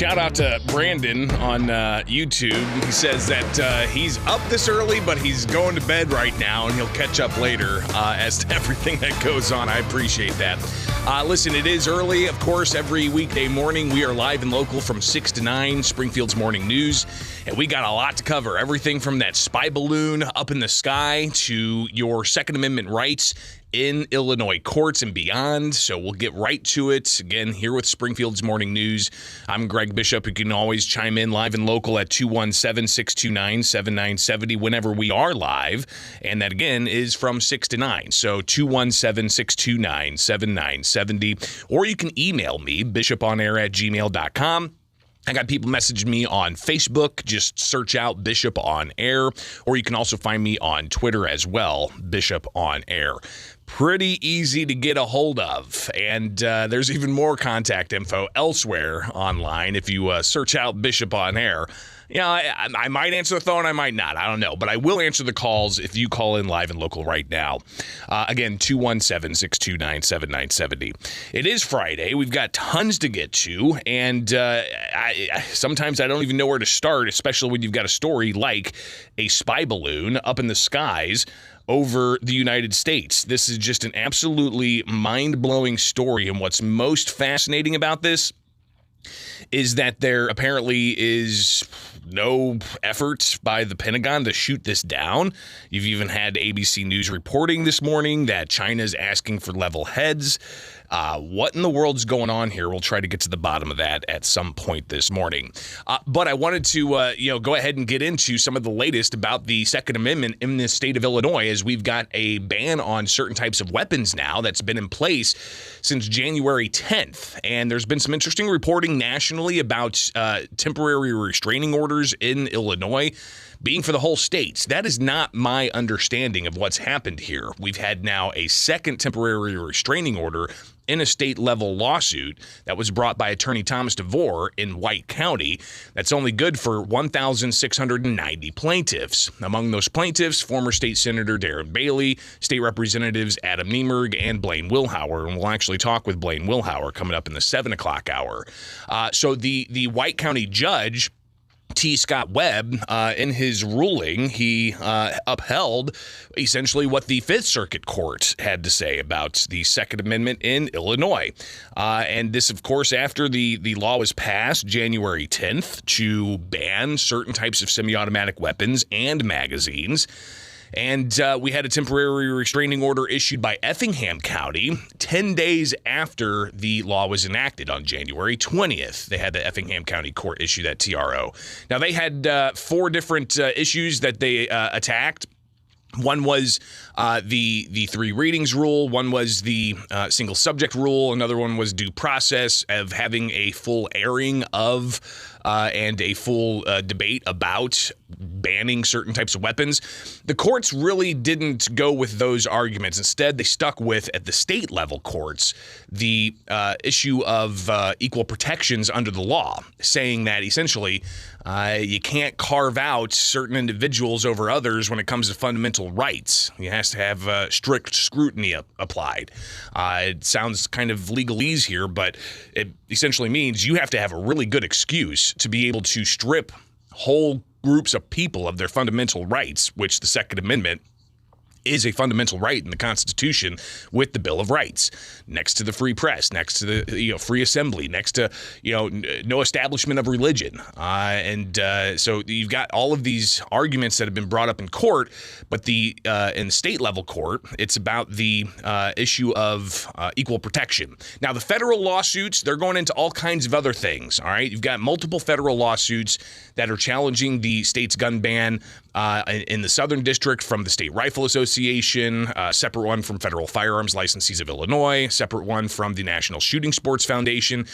Shout out to Brandon on YouTube. He says that he's up this early, but he's going to bed right now, and he'll catch up later as to everything that goes on. I appreciate that. Listen, it is early. Of course, every weekday morning, we are live and local from 6 to 9, Springfield's Morning News. And we got a lot to cover. Everything from that spy balloon up in the sky to your Second Amendment rights in Illinois courts and beyond. So we'll get right to it. Again, here with Springfield's Morning News. I'm Greg Bishop. You can always chime in live and local at 217-629-7970 whenever we are live. And that, again, is from 6 to 9. So 217-629-7970. Or you can email me, bishoponair@gmail.com. I got people messaging me on Facebook. Just search out Bishop on Air. Or you can also find me on Twitter as well, Bishop on Air. Pretty easy to get a hold of. And there's even more contact info elsewhere online if you search out Bishop on Air. You know, I might answer the phone, I might not. I don't know. But I will answer the calls if you call in live and local right now. Again, 217-629-7970. It is Friday. We've got tons to get to. And sometimes I don't even know where to start, especially when you've got a story like a spy balloon up in the skies over the United States. This is just an absolutely mind-blowing story. And what's most fascinating about this is that there apparently is no effort by the Pentagon to shoot this down. You've even had ABC News reporting this morning that China's asking for level heads. What in the world's going on here? We'll try to get to the bottom of that at some point this morning. But I wanted to, go ahead and get into some of the latest about the Second Amendment in the state of Illinois, as we've got a ban on certain types of weapons now that's been in place since January 10th. And there's been some interesting reporting nationally about temporary restraining orders in Illinois being for the whole states. That is not my understanding of what's happened here. We've had now a second temporary restraining order in a state-level lawsuit that was brought by attorney Thomas DeVore in White County. That's only good for 1,690 plaintiffs. Among those plaintiffs, former state senator Darren Bailey, state representatives Adam Niemerg, and Blaine Wilhauer. And we'll actually talk with Blaine Wilhauer coming up in the 7 o'clock hour. So the White County judge, T. Scott Webb, in his ruling, he upheld essentially what the Fifth Circuit Court had to say about the Second Amendment in Illinois. And this, of course, after the law was passed January 10th to ban certain types of semi-automatic weapons and magazines. And we had a temporary restraining order issued by Effingham County 10 days after the law was enacted on January 20th. They had the Effingham County Court issue that TRO. Now, they had 4 different issues that they attacked. One was the 3 readings rule. One was the single subject rule. Another one was due process of having a full airing of and a full debate about banning certain types of weapons. The courts really didn't go with those arguments. Instead, they stuck with, at the state level courts, the issue of equal protections under the law, saying that essentially you can't carve out certain individuals over others when it comes to fundamental rights. It has to have strict scrutiny applied. It sounds kind of legalese here, but it essentially means you have to have a really good excuse to be able to strip whole groups of people of their fundamental rights, which the Second Amendment is a fundamental right in the Constitution with the Bill of Rights, next to the free press, next to the free assembly, next to no establishment of religion, so you've got all of these arguments that have been brought up in court, but in the state level court, it's about the issue of equal protection. Now, the federal lawsuits, they're going into all kinds of other things. All right, you've got multiple federal lawsuits that are challenging the state's gun ban in the Southern District from the State Rifle Association, a separate one from Federal Firearms Licensees of Illinois, separate one from the National Shooting Sports Foundation,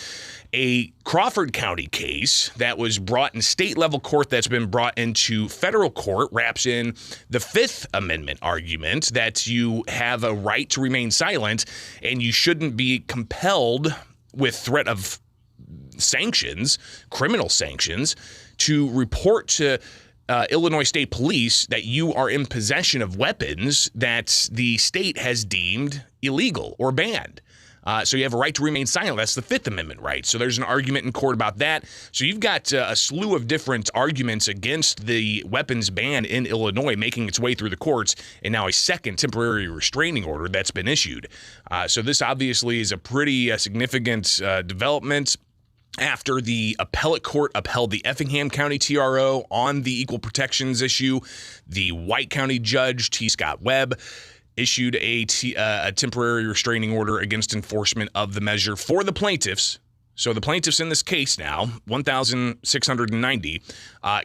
a Crawford County case that was brought in state level court that's been brought into federal court wraps in the Fifth Amendment argument that you have a right to remain silent and you shouldn't be compelled with threat of sanctions, criminal sanctions, to report to Illinois State Police that you are in possession of weapons that the state has deemed illegal or banned. So you have a right to remain silent. That's the Fifth Amendment right. So there's an argument in court about that. So you've got a slew of different arguments against the weapons ban in Illinois making its way through the courts, and now a second temporary restraining order that's been issued. So this obviously is a pretty significant development after the appellate court upheld the Effingham County TRO on the equal protections issue. The White County judge, T. Scott Webb, issued a temporary restraining order against enforcement of the measure for the plaintiffs. So the plaintiffs in this case now, 1,690,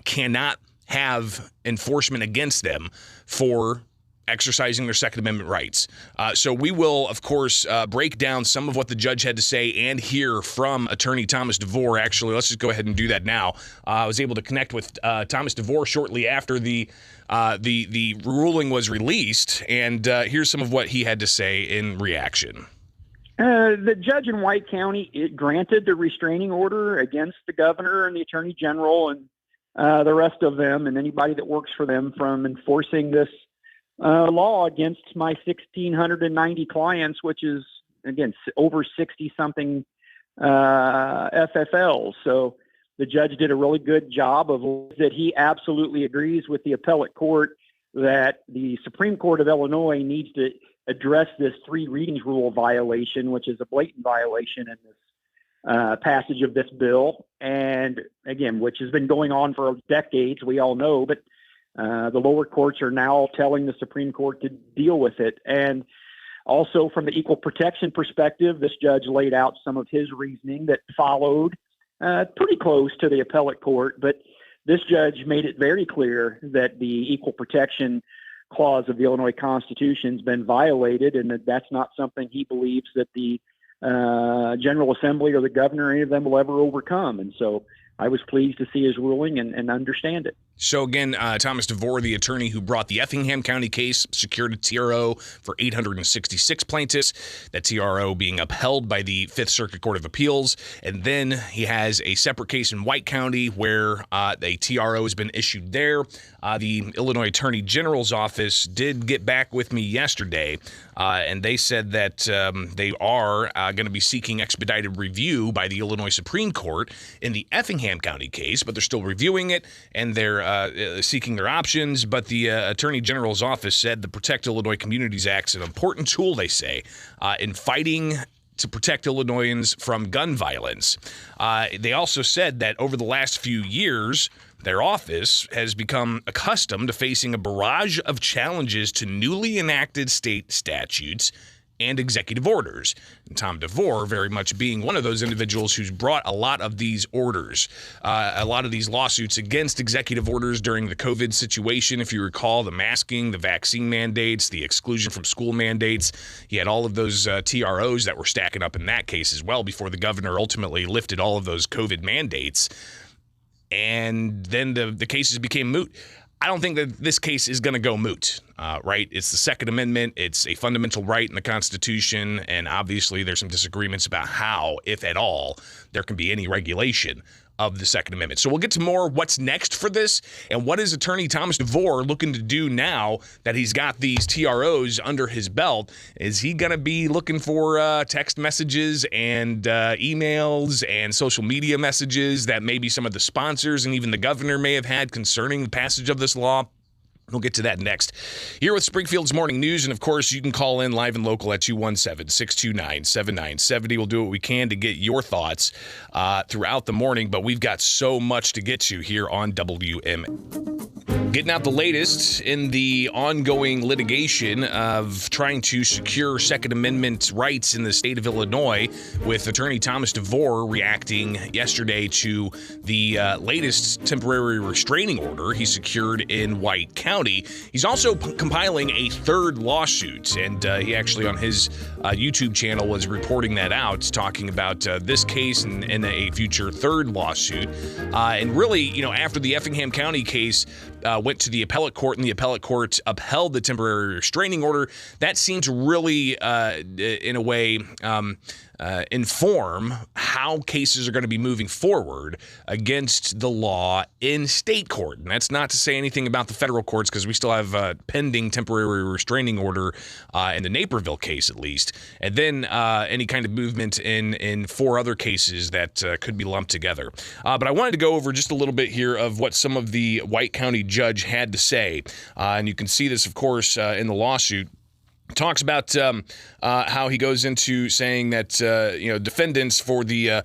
cannot have enforcement against them for exercising their Second Amendment rights. So we will, of course, break down some of what the judge had to say and hear from attorney Thomas DeVore. Actually, let's just go ahead and do that now. I was able to connect with Thomas DeVore shortly after the ruling was released, and here's some of what he had to say in reaction. The judge in White County granted the restraining order against the governor and the attorney general and the rest of them and anybody that works for them from enforcing this law against my 1,690 clients, which is, again, over 60-something FFLs. So the judge did a really good job of that. He absolutely agrees with the appellate court that the Supreme Court of Illinois needs to address this three readings rule violation, which is a blatant violation in this passage of this bill. And again, which has been going on for decades, we all know, but the lower courts are now telling the Supreme Court to deal with it. And also from the equal protection perspective, this judge laid out some of his reasoning that followed pretty close to the appellate court. But this judge made it very clear that the equal protection clause of the Illinois Constitution has been violated, and that that's not something he believes that the General Assembly or the governor, or any of them, will ever overcome. And so I was pleased to see his ruling and understand it. So again, Thomas DeVore, the attorney who brought the Effingham County case, secured a TRO for 866 plaintiffs, that TRO being upheld by the Fifth Circuit Court of Appeals. And then he has a separate case in White County where a TRO has been issued there. The Illinois Attorney General's office did get back with me yesterday, and they said that they are going to be seeking expedited review by the Illinois Supreme Court in the Effingham County case, but they're still reviewing it, and they're seeking their options. But the Attorney General's office said the Protect Illinois Communities Act is an important tool, they say, in fighting to protect Illinoisans from gun violence. They also said that over the last few years, their office has become accustomed to facing a barrage of challenges to newly enacted state statutes and executive orders. And Tom DeVore very much being one of those individuals who's brought a lot of these orders, a lot of these lawsuits against executive orders during the COVID situation. If you recall, the masking, the vaccine mandates, the exclusion from school mandates. He had all of those TROs that were stacking up in that case as well before the governor ultimately lifted all of those COVID mandates. And then the cases became moot. I don't think that this case is going to go moot, right? It's the Second Amendment. It's a fundamental right in the Constitution. And obviously there's some disagreements about how, if at all, there can be any regulation of the Second Amendment. So we'll get to more what's next for this and what is attorney Thomas DeVore looking to do now that he's got these TROs under his belt. Is he going to be looking for text messages and emails and social media messages that maybe some of the sponsors and even the governor may have had concerning the passage of this law? We'll get to that next. Here with Springfield's Morning News, and of course, you can call in live and local at 217-629-7970. We'll do what we can to get your thoughts throughout the morning, but we've got so much to get to here on WM. Getting out the latest in the ongoing litigation of trying to secure Second Amendment rights in the state of Illinois, with attorney Thomas DeVore reacting yesterday to the latest temporary restraining order he secured in White County. He's also compiling a third lawsuit, and he actually on his YouTube channel was reporting that out, talking about this case and a future third lawsuit. And really, you know, after the Effingham County case went to the appellate court and the appellate court upheld the temporary restraining order, that seemed to really, in a way, inform how cases are going to be moving forward against the law in state court. And that's not to say anything about the federal courts, because we still have a pending temporary restraining order in the Naperville case, at least. And then any kind of movement in 4 other cases that could be lumped together. But I wanted to go over just a little bit here of what some of the White County judge had to say. And you can see this, of course, in the lawsuit. Talks about how he goes into saying that defendants for the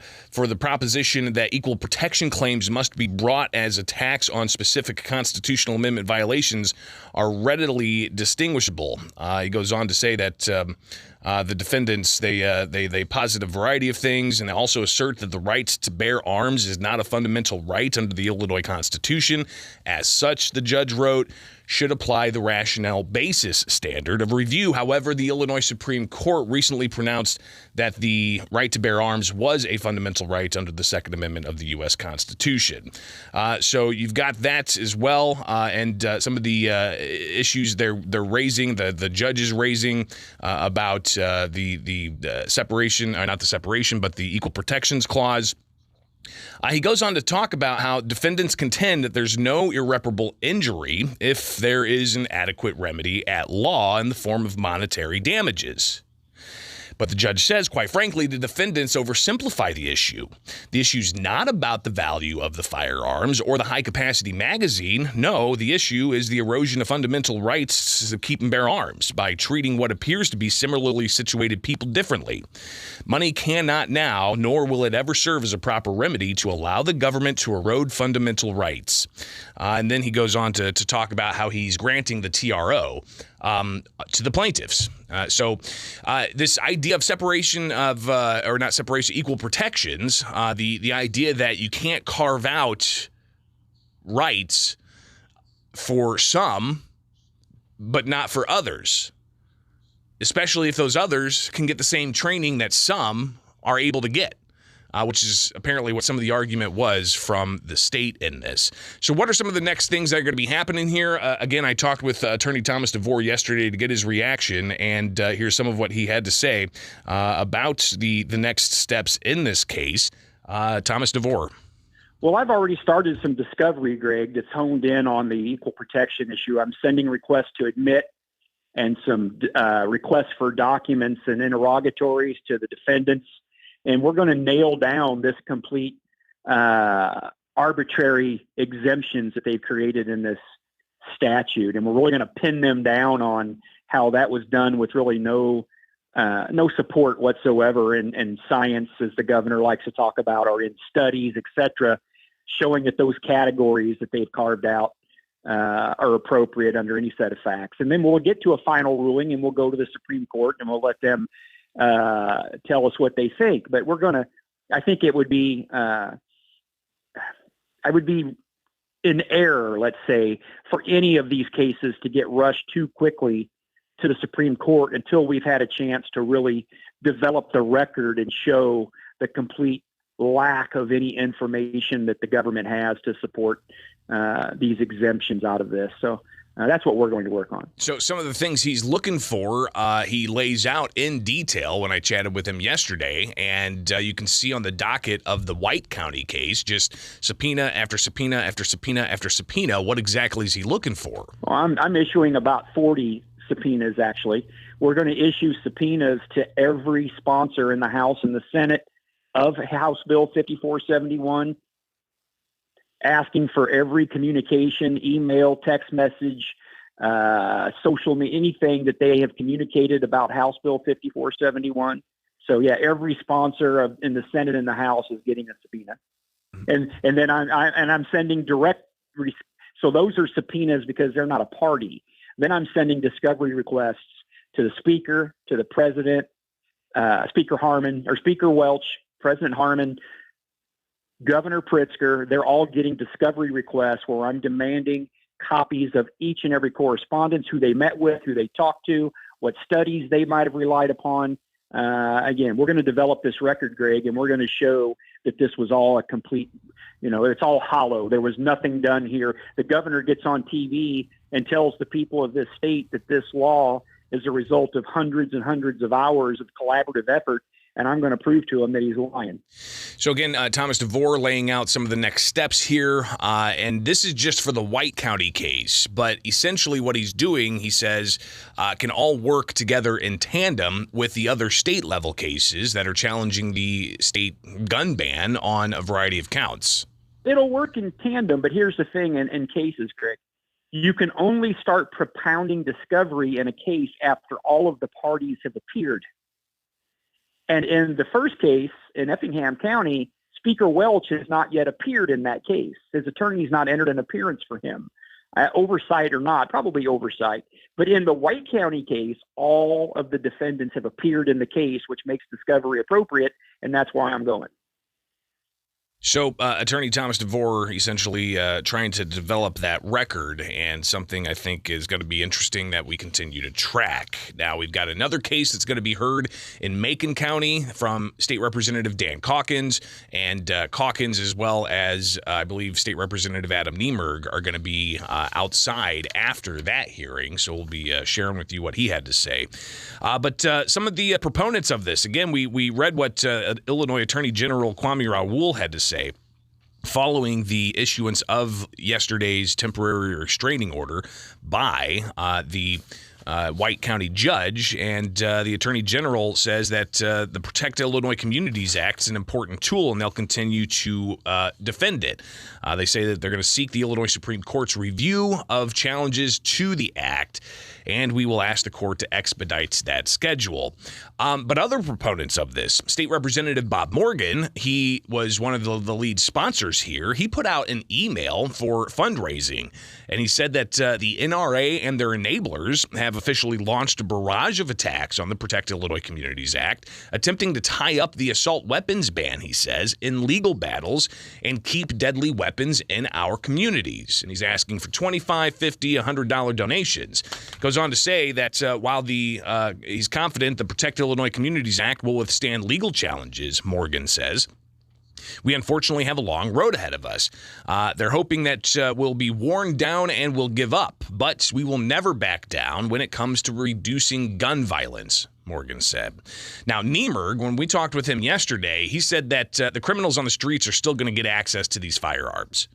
proposition that equal protection claims must be brought as attacks on specific constitutional amendment violations are readily distinguishable. He goes on to say that the defendants they posit a variety of things, and they also assert that the right to bear arms is not a fundamental right under the Illinois Constitution. As such, the judge wrote, should apply the rationale basis standard of review. However, the Illinois Supreme Court recently pronounced that the right to bear arms was a fundamental right under the Second Amendment of the U.S. Constitution. So you've got that as well, and some of the issues they're raising, the judge is raising about the separation, or not the separation, but the Equal Protections Clause. He goes on to talk about how defendants contend that there's no irreparable injury if there is an adequate remedy at law in the form of monetary damages. But the judge says, quite frankly, the defendants oversimplify the issue. The issue's not about the value of the firearms or the high-capacity magazine. No, the issue is the erosion of fundamental rights to keep and bear arms by treating what appears to be similarly situated people differently. Money cannot now, nor will it ever serve as a proper remedy to allow the government to erode fundamental rights. And then he goes on to talk about how he's granting the TRO to the plaintiffs. So this idea of separation of, or not separation, equal protections, the idea that you can't carve out rights for some, but not for others, especially if those others can get the same training that some are able to get. Which is apparently what some of the argument was from the state in this. So what are some of the next things that are going to be happening here? Again, I talked with Attorney Thomas DeVore yesterday to get his reaction, and here's some of what he had to say about the next steps in this case. Thomas DeVore. Well, I've already started some discovery, Greg, that's honed in on the equal protection issue. I'm sending requests to admit and some requests for documents and interrogatories to the defendants. And we're going to nail down this complete arbitrary exemptions that they've created in this statute. And we're really going to pin them down on how that was done with really no support whatsoever in science, as the governor likes to talk about, or in studies, et cetera, showing that those categories that they've carved out are appropriate under any set of facts. And then we'll get to a final ruling, and we'll go to the Supreme Court, and we'll let them tell us what they think. But I think it would be, I would be in error, let's say, for any of these cases to get rushed too quickly to the Supreme Court until we've had a chance to really develop the record and show the complete lack of any information that the government has to support these exemptions out of this. So that's what we're going to work on. So some of the things he's looking for, he lays out in detail when I chatted with him yesterday, and you can see on the docket of the White County case, just subpoena after subpoena after subpoena after subpoena. What exactly is he looking for? Well, I'm issuing about 40 subpoenas, actually. We're going to issue subpoenas to every sponsor in the House and the Senate of House Bill 5471, asking for every communication, email, text message, social media, anything that they have communicated about House Bill 5471. So yeah, every sponsor in the Senate and the House is getting a subpoena, and then I'm sending direct. So those are subpoenas because they're not a party. Then I'm sending discovery requests to the Speaker, to the President, Speaker Harmon or Speaker Welch, President Harmon, Governor Pritzker. They're all getting discovery requests where I'm demanding copies of each and every correspondence, who they met with, who they talked to, what studies they might have relied upon. Again, we're going to develop this record, Greg, and we're going to show that this was all a complete, it's all hollow. There was nothing done here. The governor gets on TV and tells the people of this state that this law is a result of hundreds and hundreds of hours of collaborative effort and I'm going to prove to him that he's lying. So again, Thomas DeVore laying out some of the next steps here, and this is just for the White County case, but essentially what he's doing, he says, can all work together in tandem with the other state-level cases that are challenging the state gun ban on a variety of counts. It'll work in tandem, but here's the thing in cases, Greg. You can only start propounding discovery in a case after all of the parties have appeared. And in the first case in Effingham County, Speaker Welch has not yet appeared in that case. His attorney's not entered an appearance for him. Oversight or not, probably oversight. But in the White County case, all of the defendants have appeared in the case, which makes discovery appropriate, and that's why I'm going. So Attorney Thomas DeVore essentially trying to develop that record, and something I think is going to be interesting that we continue to track. Now, we've got another case that's going to be heard in Macon County from State Representative Dan Calkins, and Calkins, as well as I believe State Representative Adam Niemerg, are going to be outside after that hearing. So we'll be sharing with you what he had to say. But some of the proponents of this, again, we read what Illinois Attorney General Kwame Raoul had to say following the issuance of yesterday's temporary restraining order by the White County judge, and the Attorney General says that the Protect Illinois Communities Act is an important tool, and they'll continue to defend it. They say that they're going to seek the Illinois Supreme Court's review of challenges to the act, and we will ask the court to expedite that schedule. But other proponents of this, State Representative Bob Morgan, he was one of the lead sponsors here. He put out an email for fundraising, and he said that the NRA and their enablers have officially launched a barrage of attacks on the Protect Illinois Communities Act, attempting to tie up the assault weapons ban, he says, in legal battles and keep deadly weapons in our communities. And he's asking for $25, $50, $100 donations. Goes on to say that while he's confident the Protect Illinois Communities Act will withstand legal challenges, Morgan says, we unfortunately have a long road ahead of us. They're hoping that we'll be worn down and we'll give up, but we will never back down when it comes to reducing gun violence, Morgan said. Now, Niemerg, when we talked with him yesterday, he said that the criminals on the streets are still going to get access to these firearms.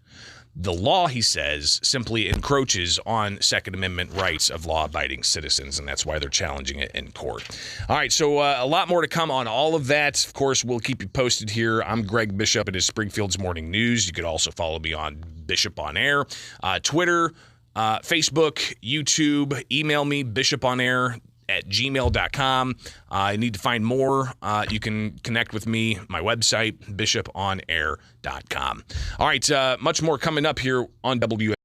The law, he says, simply encroaches on Second Amendment rights of law-abiding citizens, and that's why they're challenging it in court. All right, so a lot more to come on all of that. Of course, we'll keep you posted here. I'm Greg Bishop. It is Springfield's Morning News. You could also follow me on Bishop on Air, Twitter, Facebook, YouTube. Email me, bishoponair@gmail.com. I need to find more. You can connect with me, my website, bishoponair.com. All right, much more coming up here on WS.